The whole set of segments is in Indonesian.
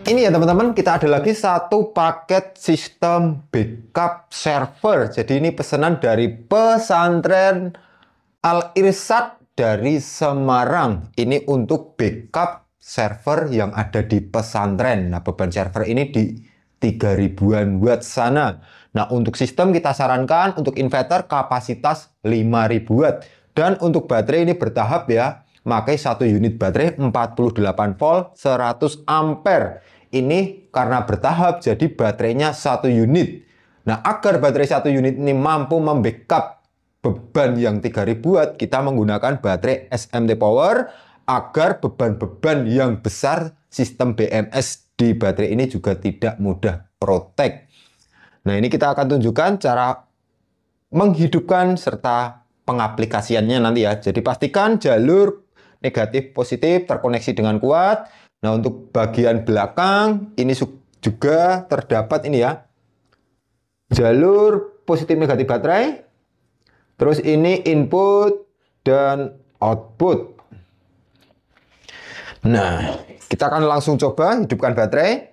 Ini ya teman-teman, kita ada lagi satu paket sistem backup server. Jadi ini pesanan dari pesantren Al-Irsyad dari Semarang. Ini untuk backup server yang ada di pesantren. Nah, beban server ini di 3000-an watt sana. Nah, untuk sistem kita sarankan untuk inverter kapasitas 5000 watt. Dan untuk baterai ini bertahap ya. Pakai satu unit baterai 48 volt 100 ampere. Ini karena bertahap jadi baterainya satu unit. Nah, agar baterai satu unit ini mampu membackup beban yang 3000 watt, kita menggunakan baterai SMT Power agar beban-beban yang besar sistem BMS di baterai ini juga tidak mudah protek. Nah, ini kita akan tunjukkan cara menghidupkan serta pengaplikasiannya nanti ya. Jadi pastikan jalur negatif positif terkoneksi dengan kuat. Nah, untuk bagian belakang ini juga terdapat ini ya, jalur positif negatif baterai. Terus ini input dan output. Nah, kita akan langsung coba hidupkan baterai.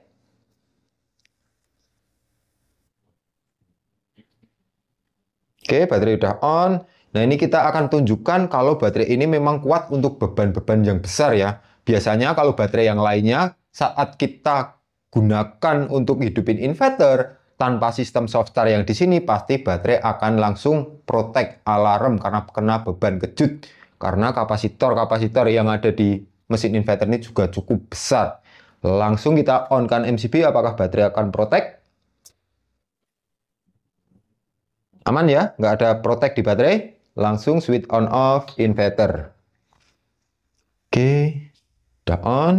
Oke, baterai udah on. Nah, ini kita akan tunjukkan kalau baterai ini memang kuat untuk beban-beban yang besar ya. Biasanya kalau baterai yang lainnya saat kita gunakan untuk hidupin inverter tanpa sistem software yang di sini pasti baterai akan langsung protek alarm karena kena beban kejut. Karena kapasitor yang ada di mesin inverter ini juga cukup besar. Langsung kita on-kan MCB, apakah baterai akan protek? Aman ya, nggak ada protek di baterai. Langsung switch on off inverter. Oke. Udah on.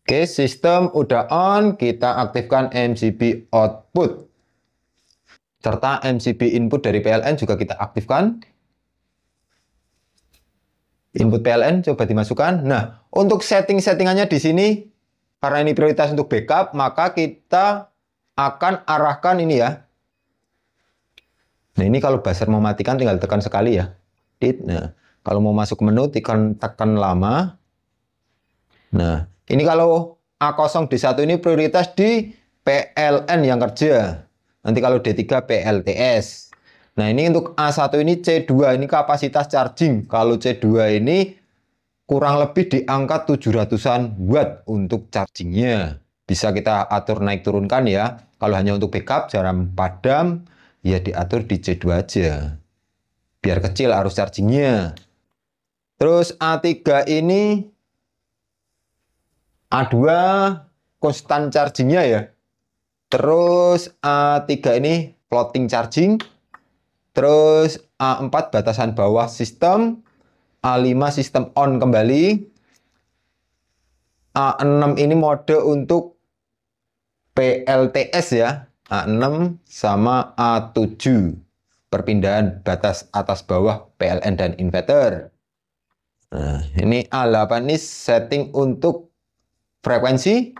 Oke, sistem udah on. Kita aktifkan MCB output. Serta MCB input dari PLN juga kita aktifkan. Input PLN coba dimasukkan. Nah, untuk setting-settingannya di sini, karena ini prioritas untuk backup, maka kita akan arahkan ini ya. Nah, ini kalau buzzer mau matikan tinggal tekan sekali ya. Nah, kalau mau masuk menu tekan lama. Nah, ini kalau A0D1 ini prioritas di PLN yang kerja. Nanti kalau D3 PLTS. Nah, ini untuk A1 ini C2 ini kapasitas charging. Kalau C2 ini kurang lebih di angka 700-an watt untuk chargingnya. Bisa kita atur naik turunkan ya. Kalau hanya untuk backup jarang padam ya diatur di C2 aja. Biar kecil arus chargingnya. Terus A3 ini A2 konstan chargingnya ya. Terus A3 ini floating charging. Terus A4 batasan bawah sistem. A5 sistem on kembali. A6 ini mode untuk PLTS ya. A6 sama A7. Perpindahan batas atas bawah PLN dan inverter. Nah, ini A8 ini setting untuk frekuensi.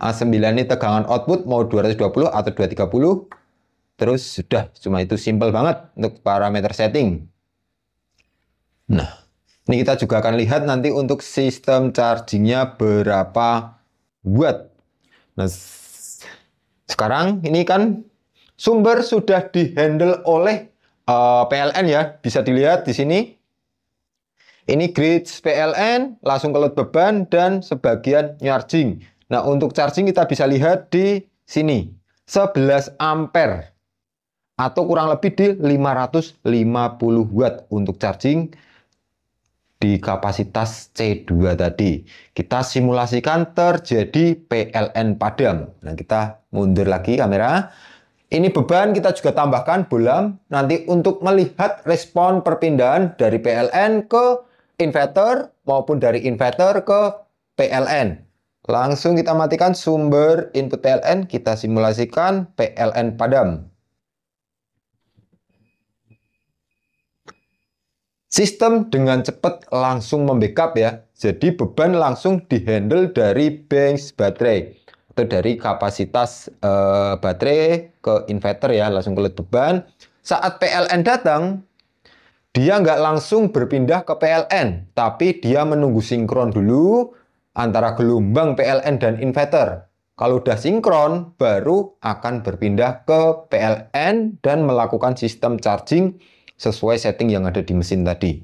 A9 ini tegangan output mau 220 atau 230. Terus sudah, cuma itu simple banget untuk parameter setting. Nah, ini kita juga akan lihat nanti untuk sistem chargingnya berapa watt. Nah, sekarang ini kan sumber sudah dihandle oleh PLN ya, bisa dilihat di sini. Ini grid PLN, langsung ke load beban dan sebagian charging. Nah, untuk charging kita bisa lihat di sini, 11 ampere atau kurang lebih di 550 watt untuk charging di kapasitas C2 tadi. Kita simulasikan terjadi PLN padam. Nah, kita mundur lagi kamera. Ini beban kita juga tambahkan bolam nanti untuk melihat respon perpindahan dari PLN ke inverter maupun dari inverter ke PLN. Langsung kita matikan sumber input PLN, kita simulasikan PLN padam. Sistem dengan cepat langsung membackup ya. Jadi beban langsung dihandle dari bank baterai atau dari kapasitas baterai ke inverter ya, langsung ke load beban. Saat PLN datang, dia nggak langsung berpindah ke PLN, tapi dia menunggu sinkron dulu antara gelombang PLN dan inverter. Kalau udah sinkron, baru akan berpindah ke PLN dan melakukan sistem charging sesuai setting yang ada di mesin tadi.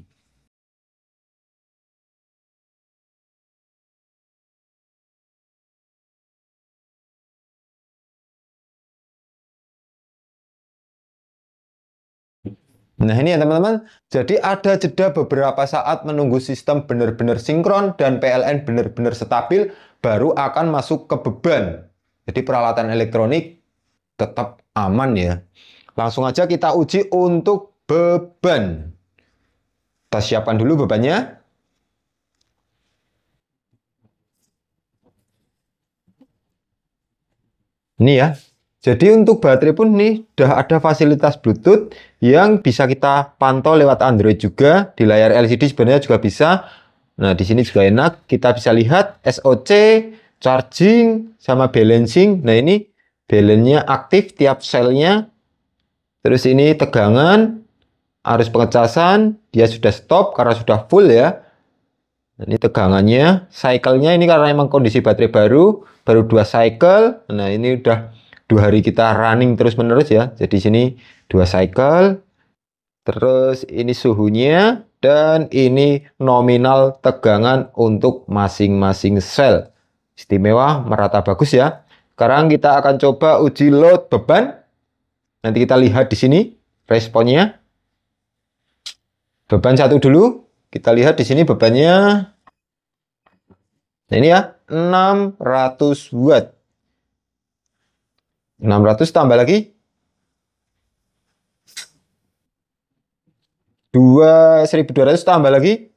Nah ini ya teman-teman, jadi ada jeda beberapa saat menunggu sistem benar-benar sinkron dan PLN benar-benar stabil, baru akan masuk ke beban. Jadi peralatan elektronik tetap aman ya. Langsung aja kita uji untuk beban. Kita siapkan dulu bebannya. Ini ya. Jadi untuk baterai pun nih udah ada fasilitas Bluetooth yang bisa kita pantau lewat Android juga. Di layar LCD sebenarnya juga bisa. Nah, di sini juga enak. Kita bisa lihat SOC, charging, sama balancing. Nah, ini balance-nya aktif tiap selnya. Terus ini tegangan, arus pengecasan, dia sudah stop karena sudah full ya. Ini tegangannya, cycle-nya ini karena emang kondisi baterai baru 2 cycle. Nah, ini udah 2 hari kita running terus-menerus ya. Jadi sini 2 cycle. Terus ini suhunya dan ini nominal tegangan untuk masing-masing sel. Istimewa, merata bagus ya. Sekarang kita akan coba uji load beban. Nanti kita lihat di sini responnya. Beban 1 dulu. Kita lihat di sini bebannya. Nah ini ya, 600 watt. 600 tambah lagi 1200 tambah lagi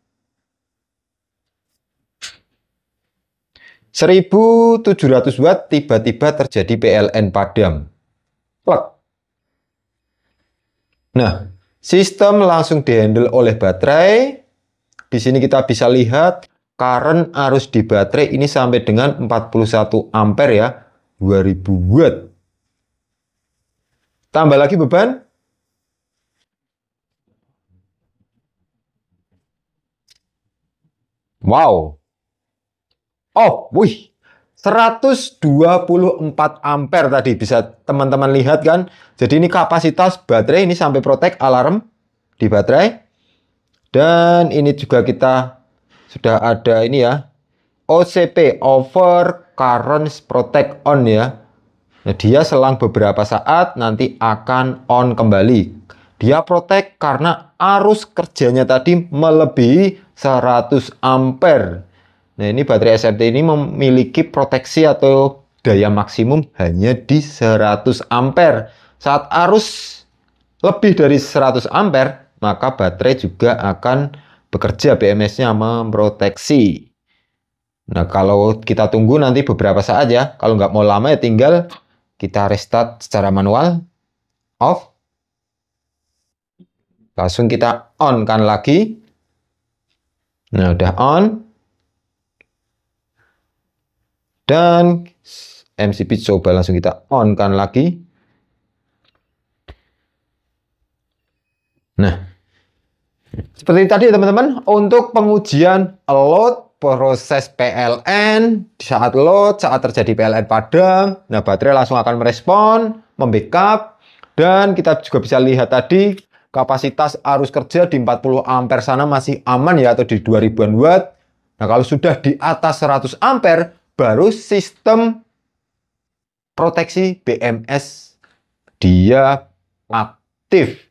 1700 watt, tiba-tiba terjadi PLN padam. Plak. Nah, sistem langsung dihandle oleh baterai. Di sini kita bisa lihat current arus di baterai ini sampai dengan 41 ampere ya, 2000 watt. Tambah lagi beban. Wow. Oh, wih. 124 ampere tadi bisa teman-teman lihat kan. Jadi ini kapasitas baterai ini sampai protect alarm di baterai. Dan ini juga kita sudah ada ini ya. OCP, over current protect on ya. Nah, dia selang beberapa saat nanti akan on kembali. Dia protect karena arus kerjanya tadi melebihi 100 ampere. Nah, ini baterai SMT ini memiliki proteksi atau daya maksimum hanya di 100 ampere. Saat arus lebih dari 100 ampere, maka baterai juga akan bekerja BMS-nya memproteksi. Nah, kalau kita tunggu nanti beberapa saat ya. Kalau nggak mau lama ya tinggal kita restart secara manual, off. Langsung kita on kan lagi. Nah, udah on. Dan MCP coba langsung kita on kan lagi. Nah, seperti tadi teman-teman, untuk pengujian load proses PLN, saat load, saat terjadi PLN padam, nah baterai langsung akan merespon, membackup, dan kita juga bisa lihat tadi kapasitas arus kerja di 40 ampere sana masih aman ya, atau di 2000-an watt. Nah kalau sudah di atas 100 ampere, baru sistem proteksi BMS dia aktif.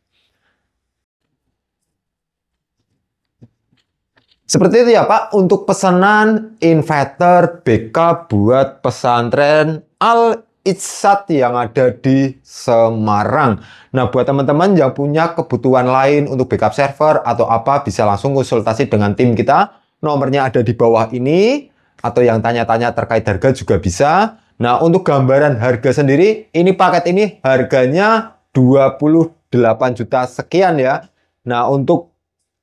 Seperti itu ya Pak, untuk pesanan inverter backup buat pesantren Al-Irsad yang ada di Semarang. Nah, buat teman-teman yang punya kebutuhan lain untuk backup server atau apa, bisa langsung konsultasi dengan tim kita. Nomornya ada di bawah ini, atau yang tanya-tanya terkait harga juga bisa. Nah, untuk gambaran harga sendiri, ini paket ini harganya 28 juta sekian ya. Nah, untuk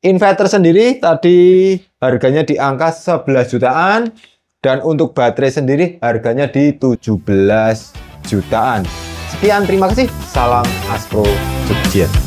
inverter sendiri tadi harganya di angka 11 jutaan. Dan untuk baterai sendiri harganya di 17 jutaan. Sekian, terima kasih. Salam Astro Jogja.